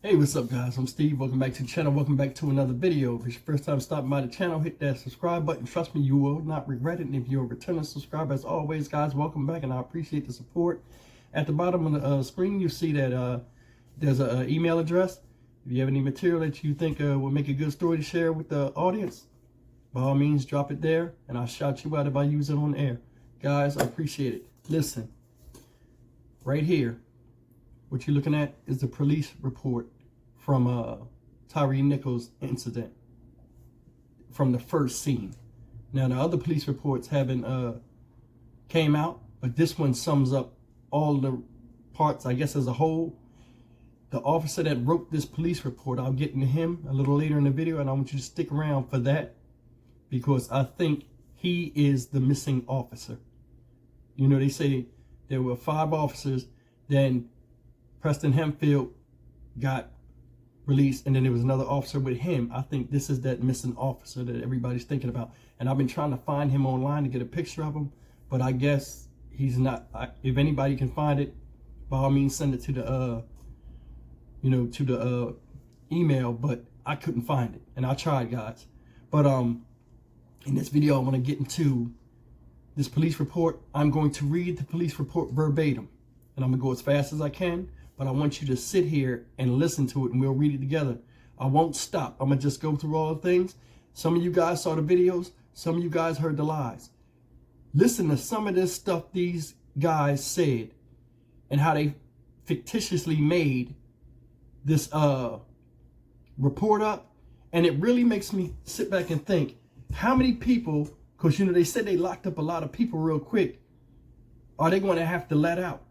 Hey, what's up guys? I'm Steve. Welcome back to the channel. Welcome back to another video. If it's your first time stopping by the channel, hit that subscribe button. Trust me, you will not regret it. And if you're a returning subscriber, as always, guys, welcome back and I appreciate the support. At the bottom of the screen, you see that there's an email address. If you have any material that you think will make a good story to share with the audience, by all means, drop it there and I'll shout you out if I use it on air. Guys, I appreciate it. Listen, right here, what you're looking at is the police report from Tyre Nichols incident from the first scene. Now, the other police reports haven't came out, but this one sums up all the parts, I guess, as a whole. The officer that wrote this police report, I'll get into him a little later in the video, and I want you to stick around for that because I think he is the missing officer. You know, they say there were 5 officers, then Preston Hempfield got released, and then there was another officer with him. I think this is that missing officer that everybody's thinking about. And I've been trying to find him online to get a picture of him, but I guess he's not. If anybody can find it, by all means send it to the to the email, but I couldn't find it, and I tried, guys. But in this video I want to get into this police report. I'm going to read the police report verbatim, and I'm gonna go as fast as I can, but I want you to sit here and listen to it and we'll read it together. I won't stop. I'm gonna just go through all the things. Some of you guys saw the videos, some of you guys heard the lies. Listen to some of this stuff these guys said and how they fictitiously made this report up, and it really makes me sit back and think how many people, because you know they said they locked up a lot of people real quick, are they going to have to let out?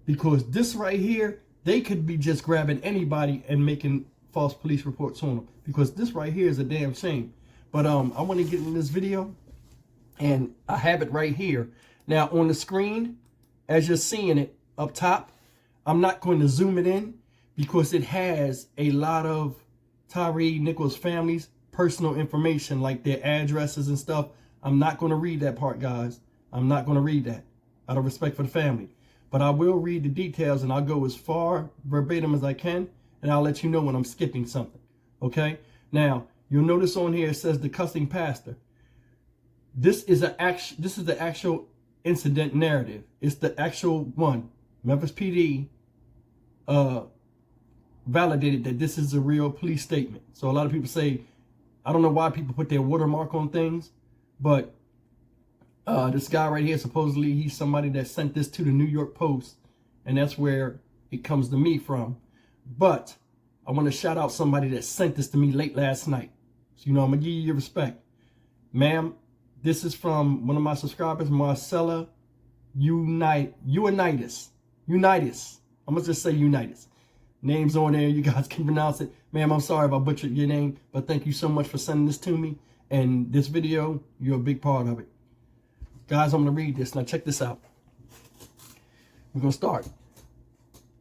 Because this right here, they could be just grabbing anybody and making false police reports on them. Because this right here is a damn shame. But I want to get in this video, and I have it right here. Now on the screen, as you're seeing it up top, I'm not going to zoom it in because it has a lot of Tyre Nichols family's personal information, like their addresses and stuff. I'm not going to read that part, guys. I'm not going to read that out of respect for the family. But I will read the details, and I'll go as far verbatim as I can, and I'll let you know when I'm skipping something. Okay? Now, you'll notice on here it says the cussing pastor. This is the actual incident narrative. It's the actual one. Memphis PD validated that this is a real police statement. So a lot of people say, I don't know why people put their watermark on things, but this guy right here, supposedly he's somebody that sent this to the New York Post, and that's where it comes to me from. But I want to shout out somebody that sent this to me late last night. So, you know, I'm going to give you your respect. Ma'am, this is from one of my subscribers, Marcella Unitas. I'm going to just say Unitas. Name's on there. You guys can pronounce it. Ma'am, I'm sorry if I butchered your name, but thank you so much for sending this to me. And this video, you're a big part of it. Guys, I'm going to read this. Now, check this out. We're going to start.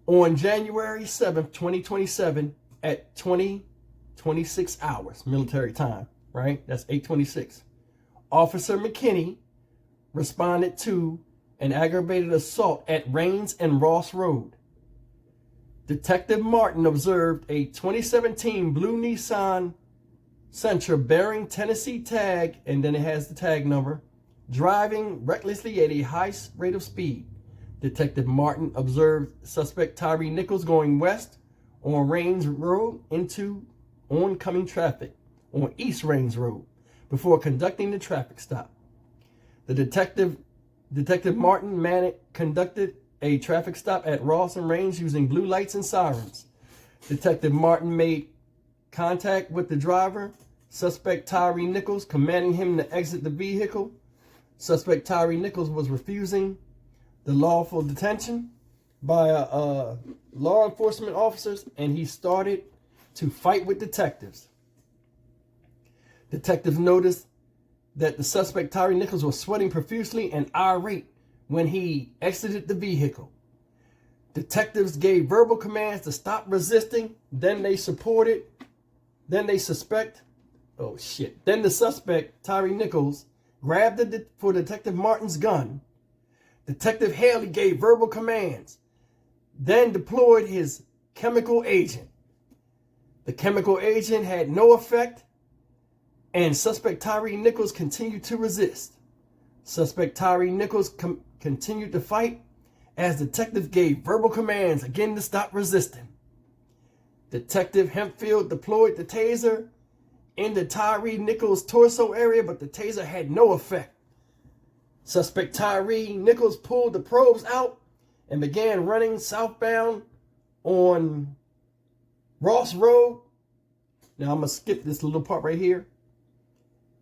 On January 7th, 2027, at 20:26 hours, military time, right? That's 8:26. Officer McKinney responded to an aggravated assault at Rains and Ross Road. Detective Martin observed a 2017 blue Nissan Sentra bearing Tennessee tag, and then it has the tag number, driving recklessly at a high rate of speed. Detective Martin observed suspect Tyre Nichols going west on Rains Road into oncoming traffic on East Rains Road before conducting the traffic stop. The Detective Martin conducted a traffic stop at Ross and Rains using blue lights and sirens. Detective Martin made contact with the driver, suspect Tyre Nichols, commanding him to exit the vehicle. Suspect Tyre Nichols was refusing the lawful detention by law enforcement officers, and he started to fight with detectives. Detectives noticed that the suspect Tyre Nichols was sweating profusely and irate when he exited the vehicle. Detectives gave verbal commands to stop resisting. Then the suspect, Tyre Nichols, grabbed for Detective Martin's gun. Detective Haley gave verbal commands, then deployed his chemical agent. The chemical agent had no effect, and suspect Tyre Nichols continued to resist. Suspect Tyre Nichols continued to fight as detectives gave verbal commands again to stop resisting. Detective Hempfield deployed the taser into Tyre Nichols' torso area, but the taser had no effect. Suspect Tyre Nichols pulled the probes out and began running southbound on Ross Road. Now I'm going to skip this little part right here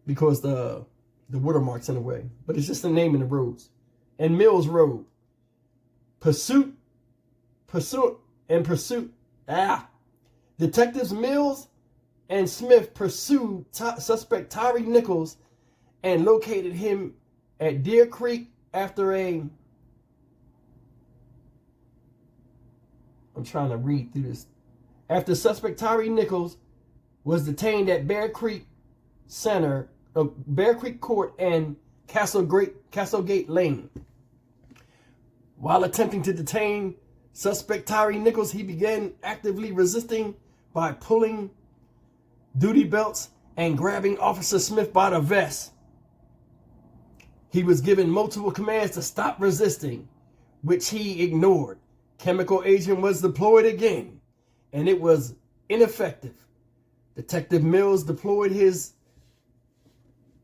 because the watermark's in the way, but it's just the name of the roads. And Mills Road. Pursuit. Detectives Mills and Smith pursued suspect Tyre Nichols and located him at Deer Creek after I'm trying to read through this. After suspect Tyre Nichols was detained at Bear Creek Court and Castlegate Lane. While attempting to detain suspect Tyre Nichols, he began actively resisting by pulling duty belts and grabbing Officer Smith by the vest. He was given multiple commands to stop resisting, which he ignored. Chemical agent was deployed again, and it was ineffective. Detective Mills deployed his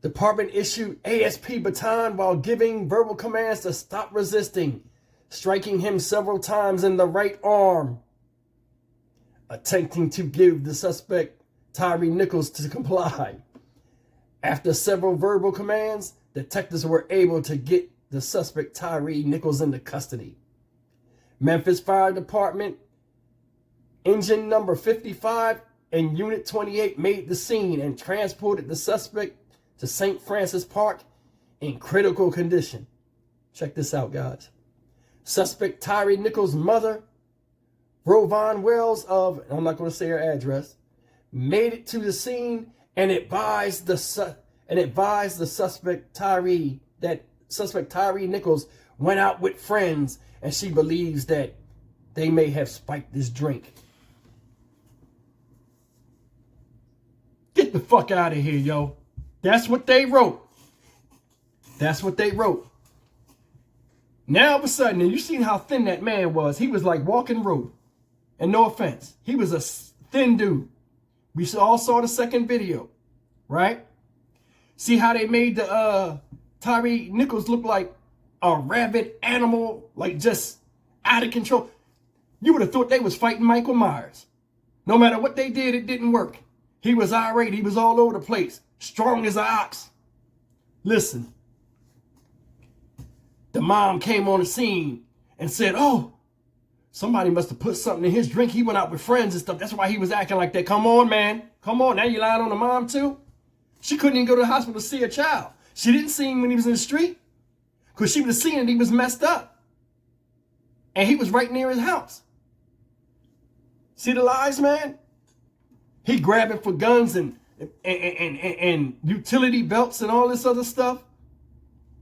department-issued ASP baton while giving verbal commands to stop resisting, striking him several times in the right arm, attempting to give the suspect Tyre Nichols to comply. After several verbal commands, detectives were able to get the suspect Tyre Nichols into custody. Memphis Fire Department Engine number 55 and Unit 28 made the scene and transported the suspect to St. Francis Park in critical condition. Check this out, guys. Suspect Tyre Nichols' mother, Rovon Wells of, I'm not going to say her address, made it to the scene and advised the suspect Tyre that suspect Tyre Nichols went out with friends and she believes that they may have spiked this drink. Get the fuck out of here, yo. That's what they wrote. That's what they wrote. Now all of a sudden, and you seen how thin that man was. He was like walking rope. And no offense, he was a thin dude. We all saw the second video, right? See how they made the Tyre Nichols look like a rabid animal, like just out of control. You would have thought they was fighting Michael Myers. No matter what they did, it didn't work. He was irate. He was all over the place, strong as an ox. Listen, the mom came on the scene and said, oh, somebody must have put something in his drink. He went out with friends and stuff. That's why he was acting like that. Come on, man. Come on. Now you lying on the mom too? She couldn't even go to the hospital to see her child. She didn't see him when he was in the street because she would have seen that he was messed up. And he was right near his house. See the lies, man? He grabbing for guns and utility belts and all this other stuff.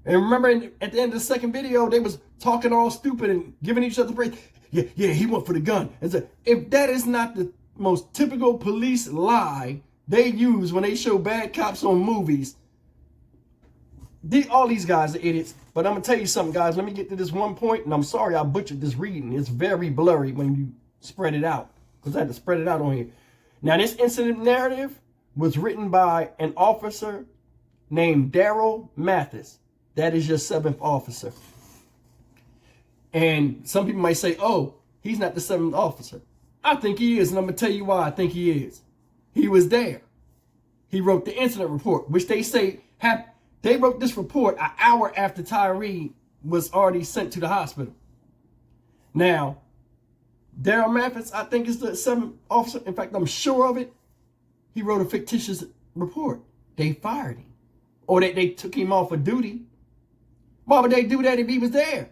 And remember, at the end of the second video, they was talking all stupid and giving each other praise. Yeah, he went for the gun. And so, if that is not the most typical police lie they use when they show bad cops on movies, all these guys are idiots. But I'm going to tell you something, guys. Let me get to this one point, and I'm sorry I butchered this reading. It's very blurry when you spread it out, because I had to spread it out on here. Now, this incident narrative was written by an officer named Daryl Mathis. That is your 7th officer. And some people might say, oh, he's not the 7th officer. I think he is, and I'm going to tell you why I think he is. He was there. He wrote the incident report, which they say they wrote this report an hour after Tyre was already sent to the hospital. Now, Daryl Mathis, I think, is the 7th officer. In fact, I'm sure of it. He wrote a fictitious report. They fired him. Or they took him off of duty. Why would they do that if he was there?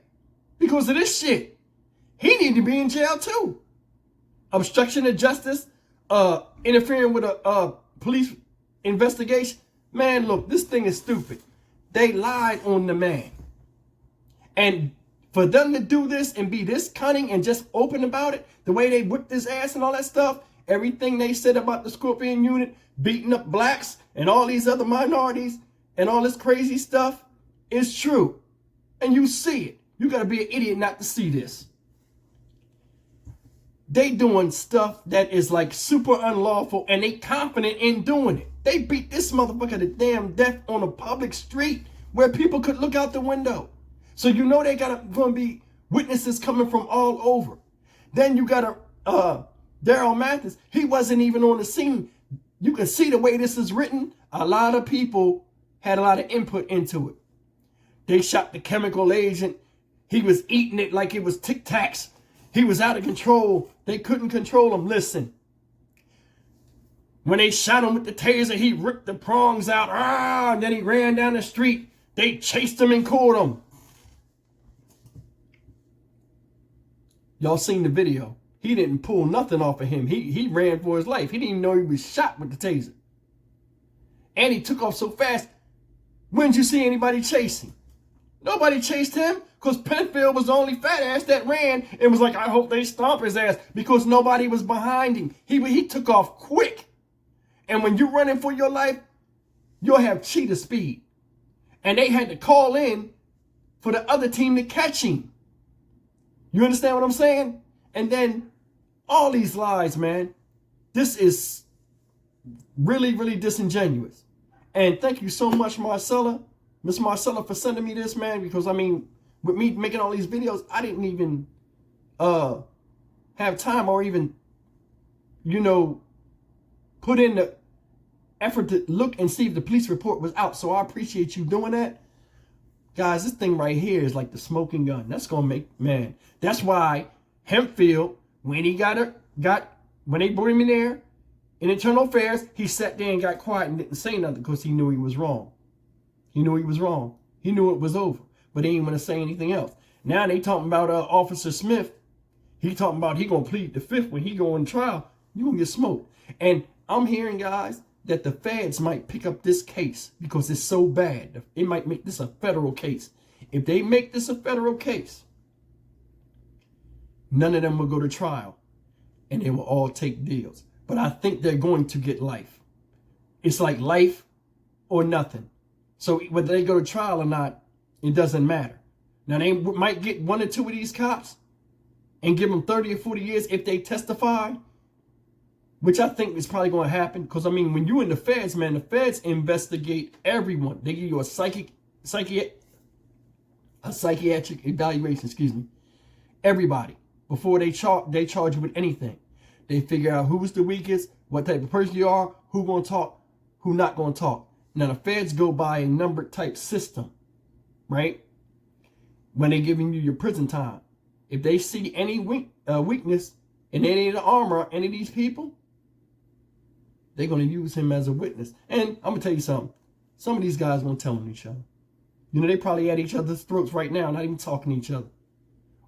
Because of this shit. He needed to be in jail too. Obstruction of justice, interfering with a police investigation. Man, look, this thing is stupid. They lied on the man. And For them to do this and be this cunning and just open about it, the way they whipped his ass and all that stuff, everything they said about the Scorpion unit, beating up blacks and all these other minorities and all this crazy stuff is true. And you see it. You got to be an idiot not to see this. They doing stuff that is like super unlawful and they confident in doing it. They beat this motherfucker to damn death on a public street where people could look out the window. So you know they got going to be witnesses coming from all over. Then you got Daryl Mathis. He wasn't even on the scene. You can see the way this is written. A lot of people had a lot of input into it. They shot the chemical agent. He was eating it like it was Tic Tacs. He was out of control. They couldn't control him. Listen. When they shot him with the taser, he ripped the prongs out. And then he ran down the street. They chased him and caught him. Y'all seen the video. He didn't pull nothing off of him. He ran for his life. He didn't even know he was shot with the taser. And he took off so fast. When did you see anybody chasing? Nobody chased him because Penfield was the only fat ass that ran and was like, I hope they stomp his ass, because nobody was behind him. He took off quick. And when you're running for your life, you'll have cheetah speed. And they had to call in for the other team to catch him. You understand what I'm saying? And then all these lies, man. This is really, really disingenuous. And thank you so much, Marcella. Miss Marcella, for sending me this, man. Because, I mean, with me making all these videos, I didn't even have time or even, you know, put in the effort to look and see if the police report was out. So I appreciate you doing that. Guys, this thing right here is like the smoking gun. That's going to make, man. That's why Hempfield, when he when they brought him in there, in internal affairs, he sat there and got quiet and didn't say nothing because he knew he was wrong. He knew he was wrong. He knew it was over, but he didn't want to say anything else. Now they talking about Officer Smith. He talking about he going to plead the fifth when he go on trial. You going to get smoked. And I'm hearing, guys, that the feds might pick up this case because it's so bad. It might make this a federal case. If they make this a federal case, none of them will go to trial and they will all take deals. But I think they're going to get life. It's like life or nothing. So whether they go to trial or not, it doesn't matter. Now, they might get 1 or 2 of these cops and give them 30 or 40 years if they testify, which I think is probably going to happen. Because, I mean, when you're in the feds, man, the feds investigate everyone. They give you a psychiatric evaluation, everybody, before they charge you with anything. They figure out who's the weakest, what type of person you are, who going to talk, who not going to talk. Now, the feds go by a numbered type system, right? When they're giving you your prison time. If they see any weakness in any of the armor, any of these people, they're going to use him as a witness. And I'm going to tell you something. Some of these guys won't tell on each other. You know, they probably at each other's throats right now, not even talking to each other.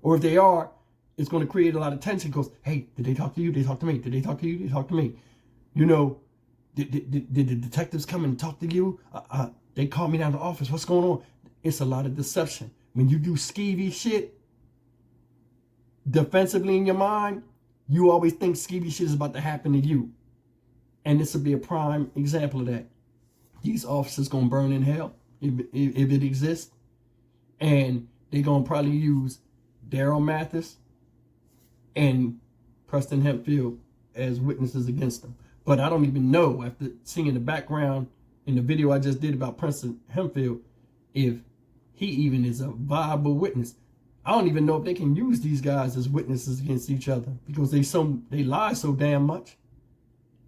Or if they are, it's going to create a lot of tension because, hey, did they talk to you? Did they talk to me? Did they talk to you? Did they talk to me? You know, did the detectives come and talk to you? They called me down to the office. What's going on? It's a lot of deception. When you do skeevy shit, defensively in your mind, you always think skeevy shit is about to happen to you. And this will be a prime example of that. These officers going to burn in hell if it exists. And they're going to probably use Daryl Mathis and Preston Hempfield as witnesses against them. But I don't even know, after seeing the background in the video I just did about Preston Hempfield, if he even is a viable witness. I don't even know if they can use these guys as witnesses against each other because they lie so damn much.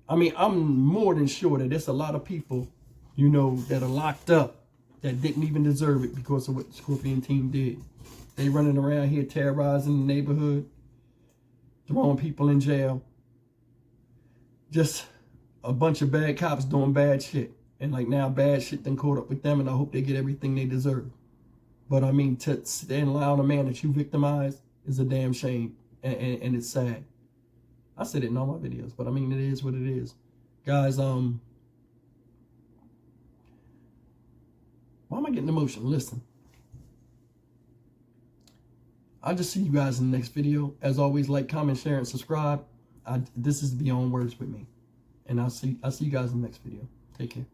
I mean, I'm more than sure that there's a lot of people, you know, that are locked up that didn't even deserve it because of what the Scorpion team did. They running around here terrorizing the neighborhood, throwing people in jail. Just a bunch of bad cops doing bad shit. And like now bad shit done caught up with them and I hope they get everything they deserve. But I mean, to stand and lie on a man that you victimized is a damn shame. And it's sad. I said it in all my videos, but I mean, it is what it is. Guys, why am I getting emotional? Listen. I'll just see you guys in the next video. As always, like, comment, share, and subscribe. This is Beyond Words with me. And I'll see you guys in the next video. Take care.